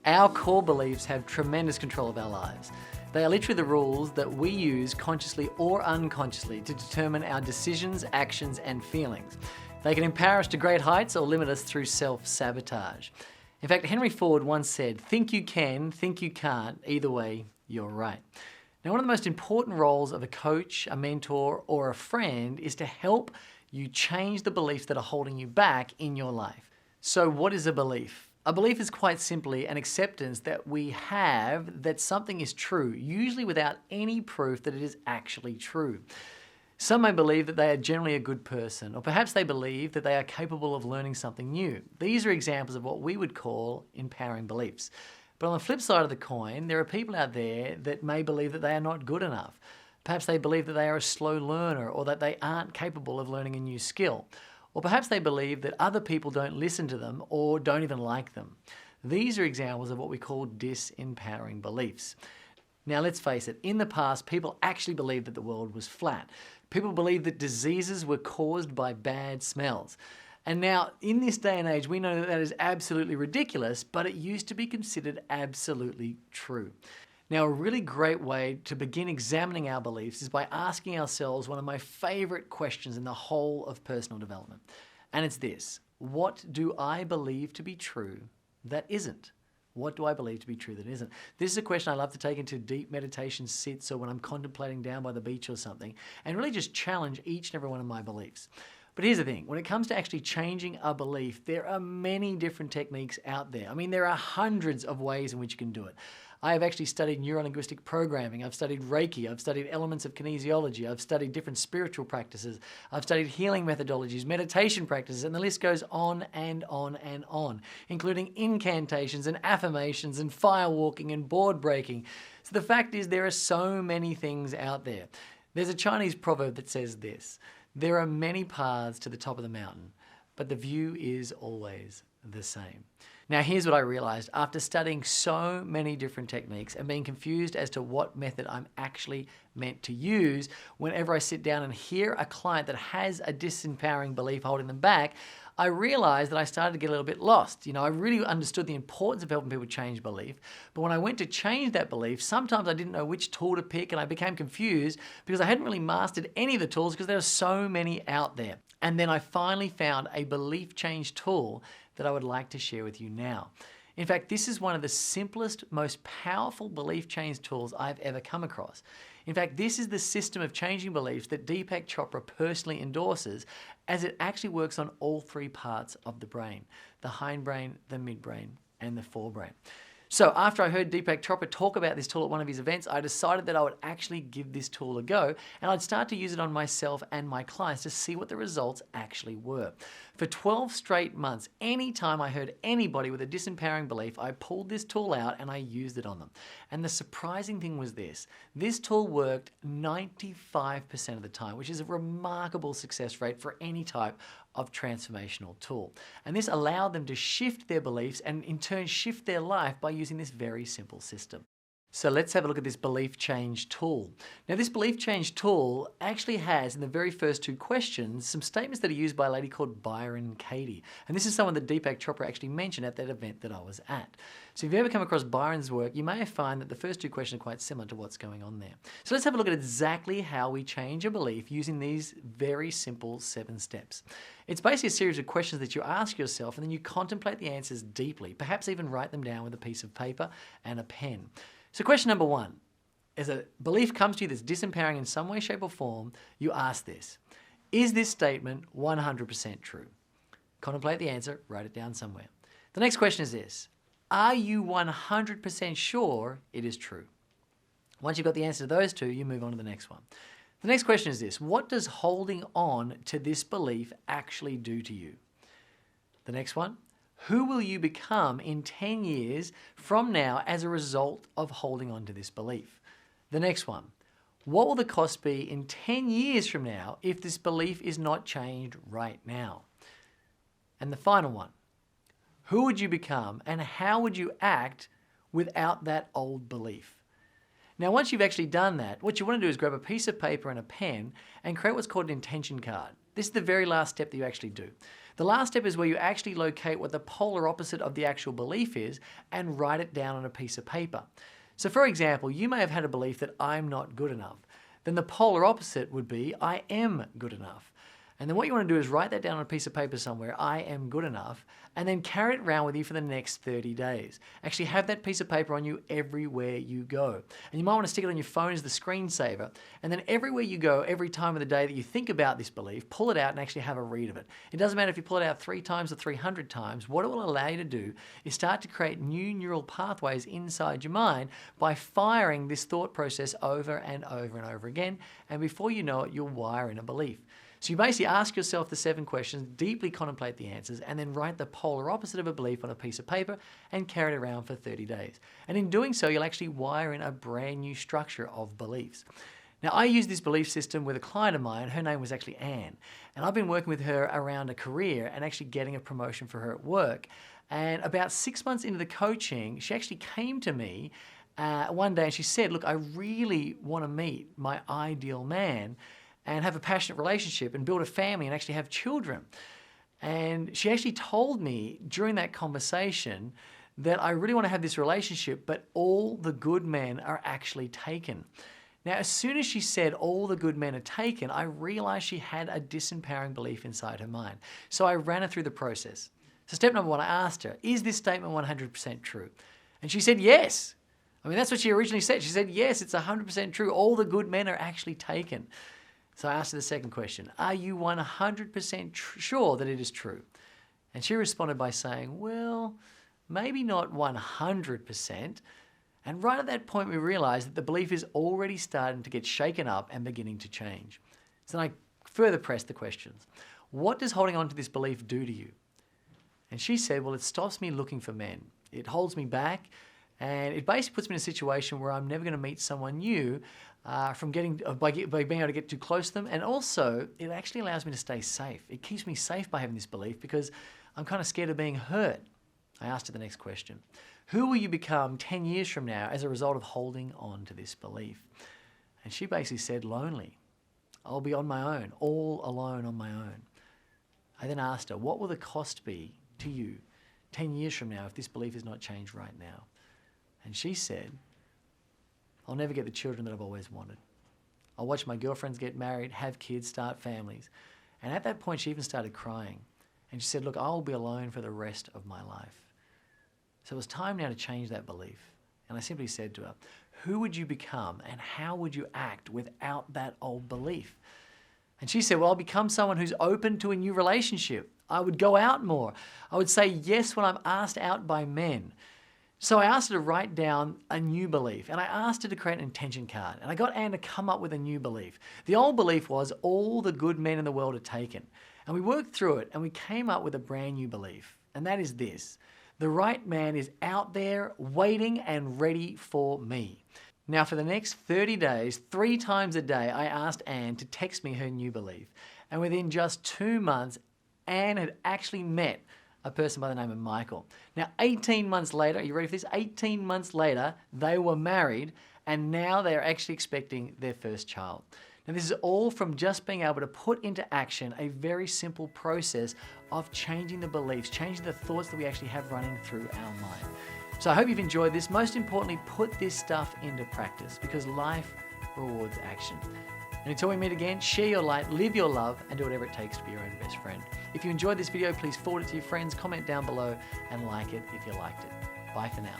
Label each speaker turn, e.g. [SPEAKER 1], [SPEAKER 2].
[SPEAKER 1] Our core beliefs have tremendous control of our lives. They are literally the rules that we use consciously or unconsciously to determine our decisions, actions, and feelings. They can empower us to great heights or limit us through self-sabotage. In fact, Henry Ford once said, "Think you can, think you can't, either way, you're right." Now, one of the most important roles of a coach, a mentor, or a friend is to help you change the beliefs that are holding you back in your life. So what is a belief? A belief is quite simply an acceptance that we have that something is true, usually without any proof that it is actually true. Some may believe that they are generally a good person, or perhaps they believe that they are capable of learning something new. These are examples of what we would call empowering beliefs. But on the flip side of the coin, there are people out there that may believe that they are not good enough. Perhaps they believe that they are a slow learner, or that they aren't capable of learning a new skill. Or perhaps they believe that other people don't listen to them or don't even like them. These are examples of what we call disempowering beliefs. Now let's face it, in the past, people actually believed that the world was flat. People believed that diseases were caused by bad smells. And now, in this day and age, we know that that is absolutely ridiculous, but it used to be considered absolutely true. Now, a really great way to begin examining our beliefs is by asking ourselves one of my favorite questions in the whole of personal development. And it's this: what do I believe to be true that isn't? What do I believe to be true that isn't? This is a question I love to take into deep meditation sits or when I'm contemplating down by the beach or something, and really just challenge each and every one of my beliefs. But here's the thing, when it comes to actually changing a belief, there are many different techniques out there. I mean, there are hundreds of ways in which you can do it. I have actually studied neuro-linguistic programming, I've studied Reiki, I've studied elements of kinesiology, I've studied different spiritual practices, I've studied healing methodologies, meditation practices, and the list goes on and on and on, including incantations and affirmations and firewalking and board breaking. So the fact is, there are so many things out there. There's a Chinese proverb that says this: there are many paths to the top of the mountain, but the view is always the same. Now, here's what I realized after studying so many different techniques and being confused as to what method I'm actually meant to use whenever I sit down and hear a client that has a disempowering belief holding them back. I realized that I started to get a little bit lost. I really understood the importance of helping people change belief, but when I went to change that belief, sometimes I didn't know which tool to pick and I became confused because I hadn't really mastered any of the tools because there are so many out there. And then I finally found a belief change tool that I would like to share with you now. In fact, this is one of the simplest, most powerful belief change tools I've ever come across. In fact, this is the system of changing beliefs that Deepak Chopra personally endorses, as it actually works on all three parts of the brain: the hindbrain, the midbrain, and the forebrain. So after I heard Deepak Chopra talk about this tool at one of his events, I decided that I would actually give this tool a go, and I'd start to use it on myself and my clients to see what the results actually were. For 12 straight months, anytime I heard anybody with a disempowering belief, I pulled this tool out and I used it on them. And the surprising thing was this tool worked 95% of the time, which is a remarkable success rate for any type of transformational tool. And this allowed them to shift their beliefs and in turn shift their life by using this very simple system. So let's have a look at this belief change tool. Now, this belief change tool actually has, in the very first two questions, some statements that are used by a lady called Byron Katie. And this is someone that Deepak Chopra actually mentioned at that event that I was at. So if you ever come across Byron's work, you may find that the first two questions are quite similar to what's going on there. So let's have a look at exactly how we change a belief using these very simple 7 steps. It's basically a series of questions that you ask yourself and then you contemplate the answers deeply, perhaps even write them down with a piece of paper and a pen. So question number 1, as a belief comes to you that's disempowering in some way, shape or form, you ask this: is this statement 100% true? Contemplate the answer, write it down somewhere. The next question is this: are you 100% sure it is true? Once you've got the answer to those two, you move on to the next one. The next question is this: what does holding on to this belief actually do to you? The next one: who will you become in 10 years from now as a result of holding on to this belief? The next one: what will the cost be in 10 years from now if this belief is not changed right now? And the final one: who would you become and how would you act without that old belief? Now, once you've actually done that, what you want to do is grab a piece of paper and a pen and create what's called an intention card. This is the very last step that you actually do. The last step is where you actually locate what the polar opposite of the actual belief is and write it down on a piece of paper. So for example, you may have had a belief that I'm not good enough. Then the polar opposite would be I am good enough. And then what you want to do is write that down on a piece of paper somewhere, I am good enough, and then carry it around with you for the next 30 days. Actually have that piece of paper on you everywhere you go. And you might want to stick it on your phone as the screensaver. And then everywhere you go, every time of the day that you think about this belief, pull it out and actually have a read of it. It doesn't matter if you pull it out 3 times or 300 times. What it will allow you to do is start to create new neural pathways inside your mind by firing this thought process over and over and over again. And before you know it, you'll wire in a belief. So you basically ask yourself the 7 questions, deeply contemplate the answers, and then write the polar opposite of a belief on a piece of paper and carry it around for 30 days. And in doing so, you'll actually wire in a brand new structure of beliefs. Now, I used this belief system with a client of mine. Her name was actually Anne. And I've been working with her around a career and actually getting a promotion for her at work. And about 6 months into the coaching, she actually came to me one day and she said, look, I really want to meet my ideal man and have a passionate relationship and build a family and actually have children. And she actually told me during that conversation that I really want to have this relationship, but all the good men are actually taken. Now, as soon as she said all the good men are taken, I realized she had a disempowering belief inside her mind. So I ran her through the process. So step number 1, I asked her, is this statement 100% true? And she said yes. I mean, that's what she originally said. She said, yes, it's 100% true. All the good men are actually taken. So I asked her the second question, are you 100% sure that it is true? And she responded by saying, well, maybe not 100%. And right at that point, we realized that the belief is already starting to get shaken up and beginning to change. So then I further pressed the questions. What does holding on to this belief do to you? And she said, well, it stops me looking for men. It holds me back. And it basically puts me in a situation where I'm never going to meet someone new by being able to get too close to them. And also, it actually allows me to stay safe. It keeps me safe by having this belief because I'm kind of scared of being hurt. I asked her the next question. Who will you become 10 years from now as a result of holding on to this belief? And she basically said, lonely. I'll be on my own, all alone on my own. I then asked her, what will the cost be to you 10 years from now if this belief is not changed right now? And she said, I'll never get the children that I've always wanted. I'll watch my girlfriends get married, have kids, start families. And at that point, she even started crying. And she said, look, I'll be alone for the rest of my life. So it was time now to change that belief. And I simply said to her, who would you become and how would you act without that old belief? And she said, well, I'll become someone who's open to a new relationship. I would go out more. I would say yes when I'm asked out by men. So I asked her to write down a new belief and I asked her to create an intention card and I got Anne to come up with a new belief. The old belief was all the good men in the world are taken. And we worked through it and we came up with a brand new belief. And that is this: the right man is out there waiting and ready for me. Now for the next 30 days, 3 times a day, I asked Anne to text me her new belief. And within just 2 months, Anne had actually met a person by the name of Michael. Now, 18 months later, are you ready for this? 18 months later, they were married and now they're actually expecting their first child. Now, this is all from just being able to put into action a very simple process of changing the beliefs, changing the thoughts that we actually have running through our mind. So I hope you've enjoyed this. Most importantly, put this stuff into practice because life rewards action. And until we meet again, share your light, live your love, and do whatever it takes to be your own best friend. If you enjoyed this video, please forward it to your friends, comment down below, and like it if you liked it. Bye for now.